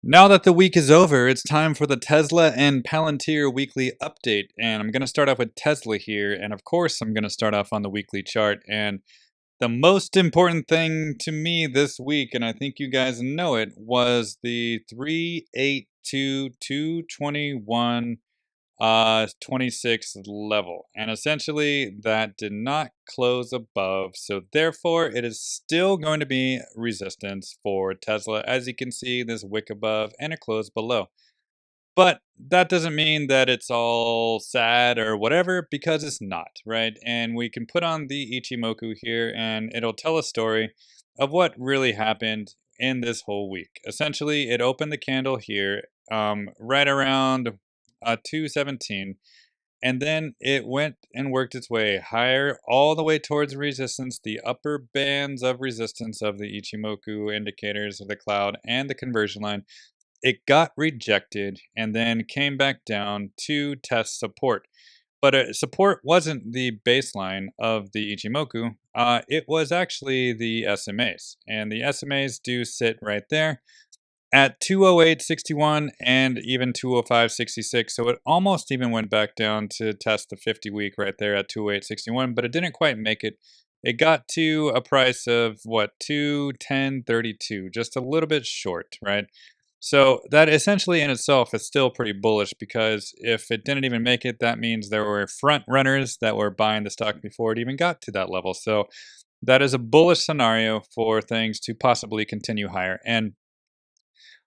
Now that the week is over, it's time for the Tesla and Palantir weekly update. And I'm going to start off with Tesla here. And of course, I'm going to start off on the weekly chart. And the most important thing to me this week, and I think you guys know it, was the 382,221 26 level, and essentially that did not close above, so therefore it is still going to be resistance for Tesla. As you can see, this wick above and a close below, but that doesn't mean that it's all sad or whatever, because it's not, right? And we can put on the Ichimoku here and it'll tell a story of what really happened in this whole week. Essentially, it opened the candle here right around 217, and then it went and worked its way higher all the way towards resistance, the upper bands of resistance of the Ichimoku indicators of the cloud and the conversion line. It got rejected and then came back down to test support. But support wasn't the baseline of the Ichimoku. It was actually the SMAs. And the SMAs do sit right there at 208.61 and even 205.66. So it almost even went back down to test the 50 week right there at 208.61, but it didn't quite make it. It got to a price of what, 210.32, just a little bit short, right? So that essentially in itself is still pretty bullish, because if it didn't even make it, that means there were front runners that were buying the stock before it even got to that level. So that is a bullish scenario for things to possibly continue higher. And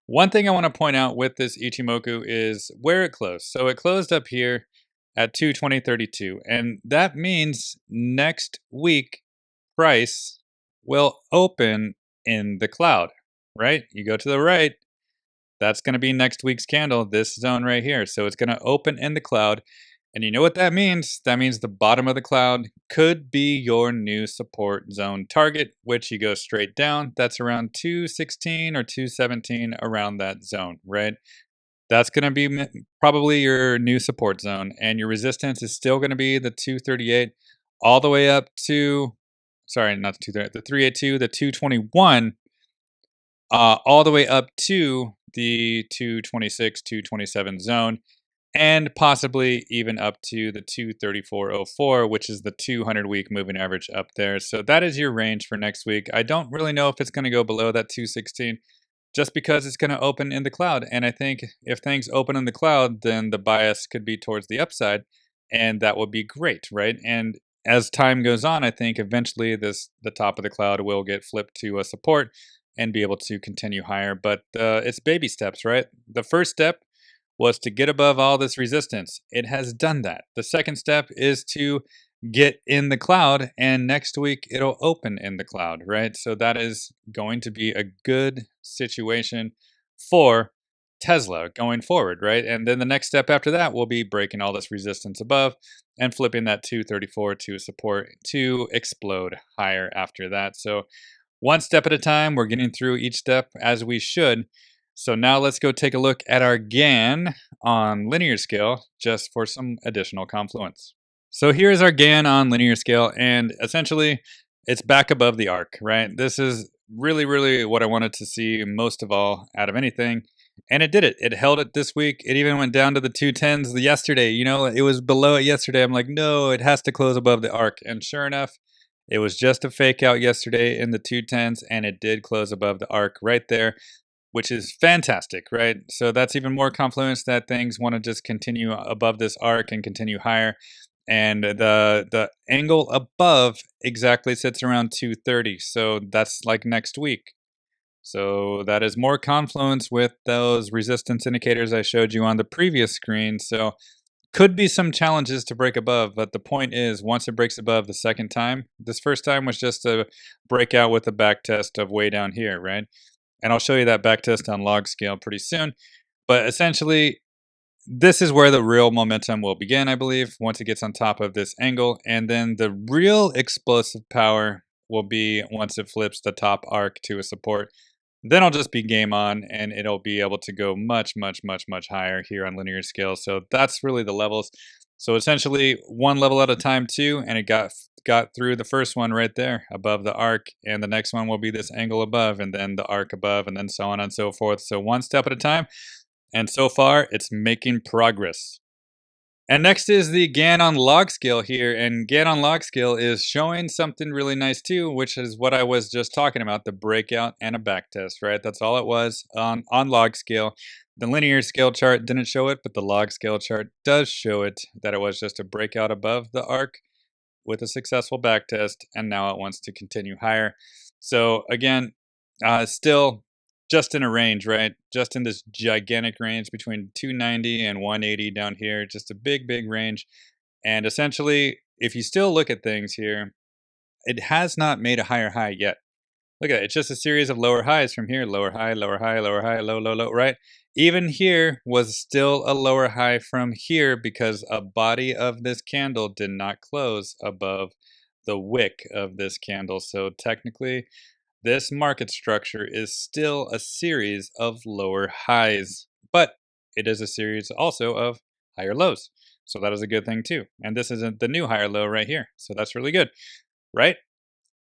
one thing I want to point out with this Ichimoku is where it closed. So it closed up here at 220.32, and that means next week price will open in the cloud, right? You go to the right, that's going to be next week's candle, this zone right here. So it's going to open in the cloud. And you know what that means? That means the bottom of the cloud could be your new support zone target, which you go straight down. That's around 216 or 217, around that zone, right? That's going to be probably your new support zone. And your resistance is still going to be the 238 all the way up to, sorry, not the 238, the 382, the 221, all the way up to the 226, 227 zone, and possibly even up to the 234.04, which is the 200-week moving average up there. So that is your range for next week. I don't really know if it's going to go below that 216, just because it's going to open in the cloud. And I think if things open in the cloud, then the bias could be towards the upside, and that would be great, right? And as time goes on, I think eventually the top of the cloud will get flipped to a support and be able to continue higher. But it's baby steps, right? The first step was to get above all this resistance. It has done that. The second step is to get in the cloud, and next week it'll open in the cloud, right? So that is going to be a good situation for Tesla going forward, right? And then the next step after that will be breaking all this resistance above and flipping that 234 to support to explode higher after that. So one step at a time, we're getting through each step as we should. So now let's go take a look at our GAN on linear scale, just for some additional confluence. So here's our GAN on linear scale, and essentially it's back above the arc, right? This is really what I wanted to see most of all out of anything. And it did it. It held it this week. It even went down to the 210s yesterday. You know, it was below it yesterday. I'm like, no, it has to close above the arc. And sure enough, it was just a fake out yesterday in the 210s, and it did close above the arc right there, which is fantastic, right? So that's even more confluence that things want to just continue above this arc and continue higher. And the angle above exactly sits around 230. So that's like next week. So that is more confluence with those resistance indicators I showed you on the previous screen. So could be some challenges to break above, but the point is, once it breaks above the second time, this first time was just a breakout with a back test of way down here, right? And I'll show you that back test on log scale pretty soon. But essentially, this is where the real momentum will begin, I believe, once it gets on top of this angle. And then the real explosive power will be once it flips the top arc to a support. then I'll just be game on and it'll be able to go much, much, much, much higher here on linear scale. So that's really the levels. So essentially one level at a time too, and it got through the first one right there above the arc, and the next one will be this angle above and then the arc above and then so on and so forth. So one step at a time, and so far it's making progress. And next is the GAN on log scale here, and GAN on log scale is showing something really nice too, which is what I was just talking about, the breakout and a back test, right? That's all it was on log scale. The linear scale chart didn't show it, but the log scale chart does show it, that it was just a breakout above the arc with a successful back test, and now it wants to continue higher. So again, still just in a range, right? Just in this gigantic range between 290 and 180 down here, just a big, big range. And essentially, if you still look at things here, it has not made a higher high yet. Look at it. It's just a series of lower highs from here. Lower high, lower high, lower high, low, low, low, right? Even here was still a lower high from here because a body of this candle did not close above the wick of this candle. So technically, this market structure is still a series of lower highs, but it is a series also of higher lows. So that is a good thing too. And this isn't the new higher low right here. So that's really good, right?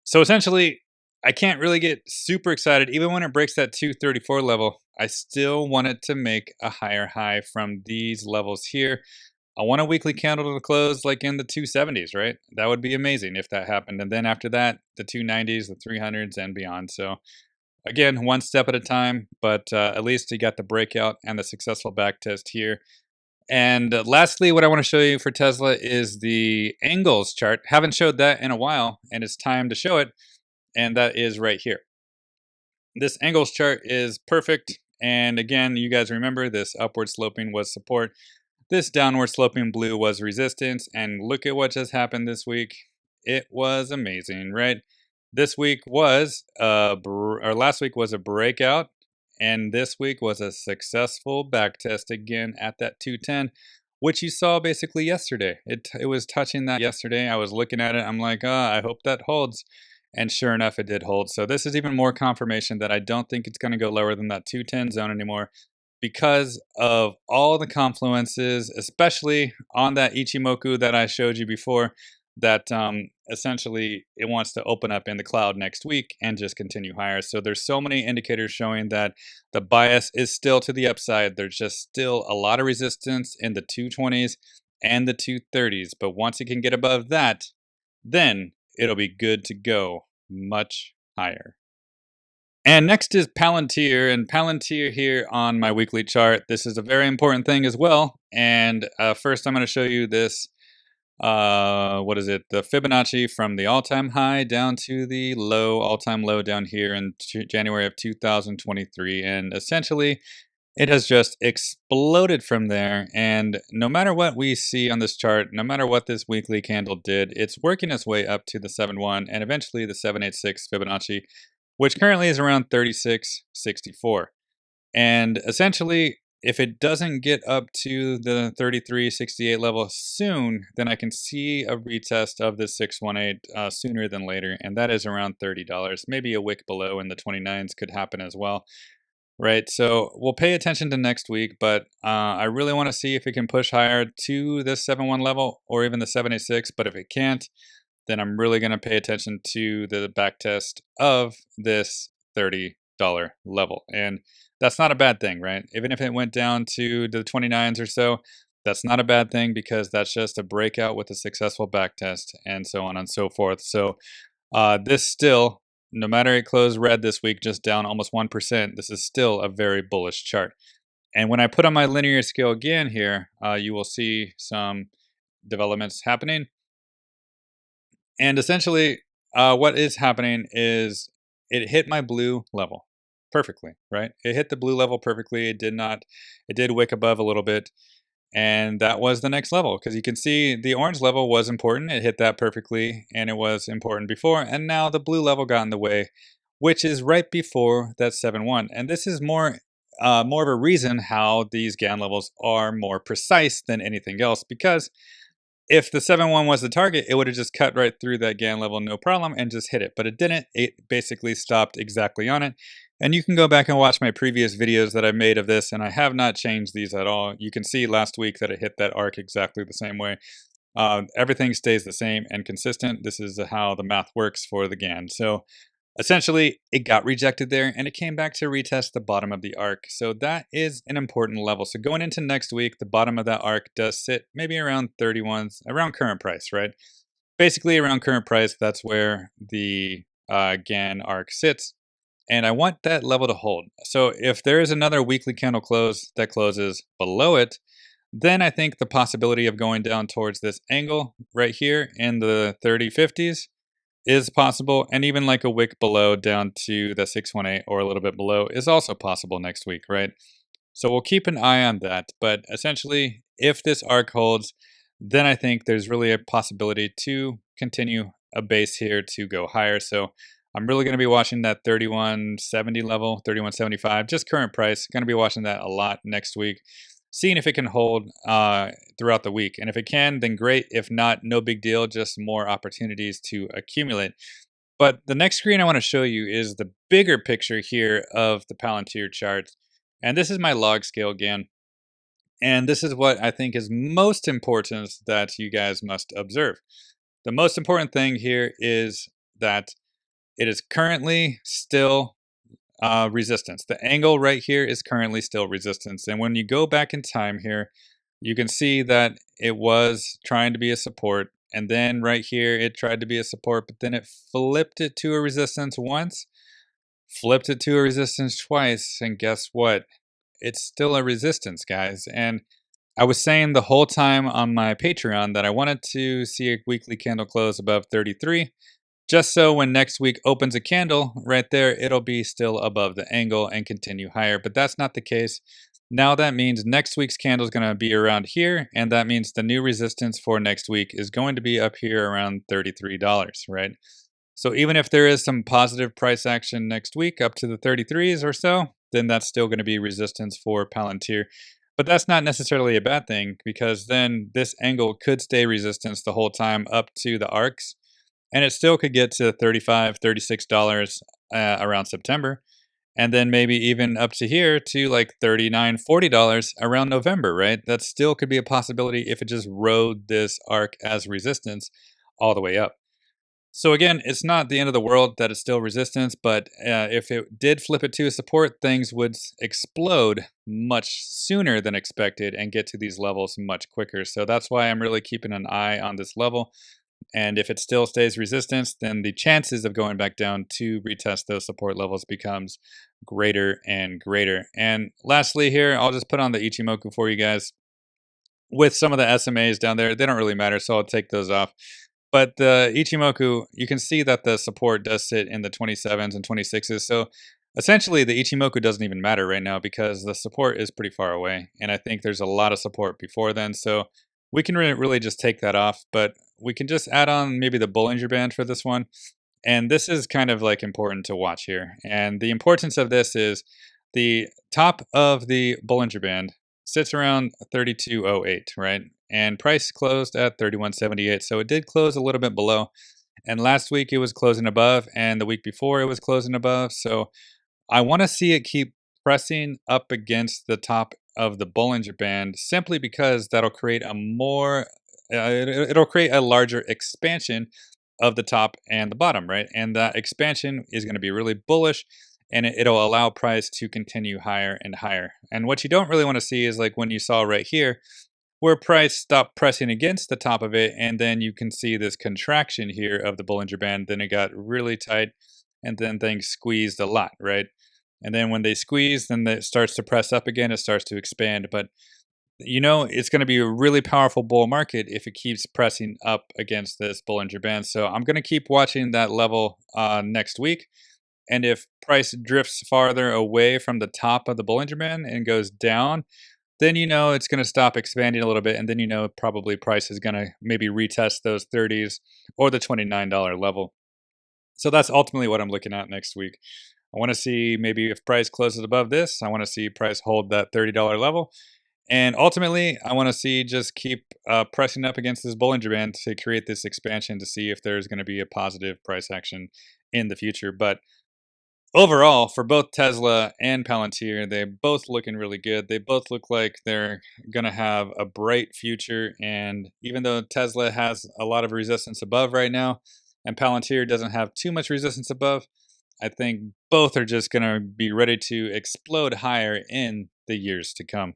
So essentially, I can't really get super excited. Even when it breaks that 234 level, I still want it to make a higher high from these levels here. I want a weekly candle to close like in the 270s, right? That would be amazing if that happened. And then after that, the 290s, the 300s, and beyond. So again, one step at a time, but at least you got the breakout and the successful back test here. And lastly, what I want to show you for Tesla is the angles chart. Haven't showed that in a while, and it's time to show it. And that is right here. This angles chart is perfect. And again, you guys remember this upward sloping was support. This downward sloping blue was resistance, and look at what just happened this week. It was amazing, right? This week was, or last week was a breakout, and this week was a successful back test again at that 210, which you saw basically yesterday. It was touching that yesterday. I was looking at it. I'm like, I hope that holds. And sure enough, it did hold. So this is even more confirmation that I don't think it's going to go lower than that 210 zone anymore, because of all the confluences, especially on that Ichimoku that I showed you before, that essentially it wants to open up in the cloud next week and just continue higher. So there's so many indicators showing that the bias is still to the upside. There's just still a lot of resistance in the 220s and the 230s. But once it can get above that, then it'll be good to go much higher. And next is Palantir, and Palantir here on my weekly chart. This is a very important thing as well. And first I'm going to show you this, what is it? The Fibonacci from the all-time high down to the low, all-time low down here in January of 2023. And essentially, it has just exploded from there. And no matter what we see on this chart, no matter what this weekly candle did, it's working its way up to the 7.1 and eventually the 786 Fibonacci, which currently is around 36.64. And essentially, if it doesn't get up to the 33.68 level soon, then I can see a retest of the 618 sooner than later, and that is around $30. Maybe a wick below in the 29s could happen as well. Right, so we'll pay attention to next week, but I really want to see if it can push higher to this 7.1 level or even the 786. But if it can't, then I'm really going to pay attention to the back test of this $30 level. And that's not a bad thing, right? Even if it went down to the 29s or so, that's not a bad thing because that's just a breakout with a successful back test and so on and so forth. So this still, no matter it closed red this week, just down almost 1%, this is still a very bullish chart. And when I put on my linear scale again here, you will see some developments happening. And essentially, what is happening is it hit my blue level perfectly, right? It hit the blue level perfectly. It did wick above a little bit. And that was the next level because you can see the orange level was important. It hit that perfectly and it was important before. And now the blue level got in the way, which is right before that 7.1. And this is more of a reason how these GAN levels are more precise than anything else, because if the 7.1 was the target, it would have just cut right through that GAN level, no problem, and just hit it. But it didn't. It basically stopped exactly on it. And you can go back and watch my previous videos that I made of this, and I have not changed these at all. You can see last week that it hit that arc exactly the same way. Everything stays the same and consistent. This is how the math works for the GAN. So essentially, it got rejected there and it came back to retest the bottom of the arc. So that is an important level. So going into next week, the bottom of that arc does sit maybe around 31s, around current price, right? Basically around current price, that's where the GAN arc sits. And I want that level to hold. So if there is another weekly candle close that closes below it, then I think the possibility of going down towards this angle right here in the 3050s is possible, and even like a wick below down to the 618 or a little bit below is also possible next week, right? So we'll keep an eye on that. But essentially, if this arc holds, then I think there's really a possibility to continue a base here to go higher. So I'm really going to be watching that 3170 level, 3175, just current price. Going to be watching that a lot next week, seeing if it can hold throughout the week. And if it can, then great. If not, no big deal, just more opportunities to accumulate. But the next screen I want to show you is the bigger picture here of the Palantir chart. And this is my log scale again. And this is what I think is most important that you guys must observe. The most important thing here is that it is currently still resistance. The angle right here is currently still resistance. And when you go back in time here, you can see that it was trying to be a support. And then right here, it tried to be a support, but then it flipped it to a resistance once, flipped it to a resistance twice. And guess what? It's still a resistance, guys. And I was saying the whole time on my Patreon that I wanted to see a weekly candle close above 33. Just so when next week opens a candle right there, it'll be still above the angle and continue higher. But that's not the case. Now that means next week's candle is going to be around here. And that means the new resistance for next week is going to be up here around $33, right? So even if there is some positive price action next week up to the 33s or so, then that's still going to be resistance for Palantir. But that's not necessarily a bad thing, because then this angle could stay resistance the whole time up to the arcs. And it still could get to $35, $36 around September. And then maybe even up to here to like $39, $40 around November, right? That still could be a possibility if it just rode this arc as resistance all the way up. So again, it's not the end of the world that it's still resistance, but if it did flip it to a support, things would explode much sooner than expected and get to these levels much quicker. So that's why I'm really keeping an eye on this level. And if it still stays resistance, then the chances of going back down to retest those support levels becomes greater and greater. And lastly here, I'll just put on the Ichimoku for you guys. With some of the SMAs down there, they don't really matter, so I'll take those off. But the Ichimoku, you can see that the support does sit in the 27s and 26s. So essentially, the Ichimoku doesn't even matter right now because the support is pretty far away. And I think there's a lot of support before then. So we can really just take that off. But we can just add on maybe the Bollinger Band for this one. And this is kind of like important to watch here. And the importance of this is the top of the Bollinger Band sits around 3208, right? And price closed at 3178. So it did close a little bit below. And last week it was closing above, and the week before it was closing above. So I want to see it keep pressing up against the top of the Bollinger Band simply because that'll create a more, it'll create a larger expansion of the top and the bottom, right? And that expansion is going to be really bullish, and it'll allow price to continue higher and higher. And what you don't really want to see is like when you saw right here, where price stopped pressing against the top of it, and then you can see this contraction here of the Bollinger Band. Then it got really tight, and then things squeezed a lot, right? And then when they squeeze, then it starts to press up again, it starts to expand. But you know, it's going to be a really powerful bull market if it keeps pressing up against this Bollinger Band. So I'm going to keep watching that level next week. And if price drifts farther away from the top of the Bollinger Band and goes down, then you know it's going to stop expanding a little bit, and then you know probably price is going to maybe retest those 30s or the $29 level. So that's ultimately what I'm looking at next week. I want to see maybe if price closes above this, I want to see price hold that $30 level. And ultimately, I want to see just keep pressing up against this Bollinger Band to create this expansion to see if there's going to be a positive price action in the future. But Overall, for both Tesla and Palantir, they both looking really good. They both look like they're gonna have a bright future. And even though Tesla has a lot of resistance above right now, and Palantir doesn't have too much resistance above, I think both are just gonna be ready to explode higher in the years to come.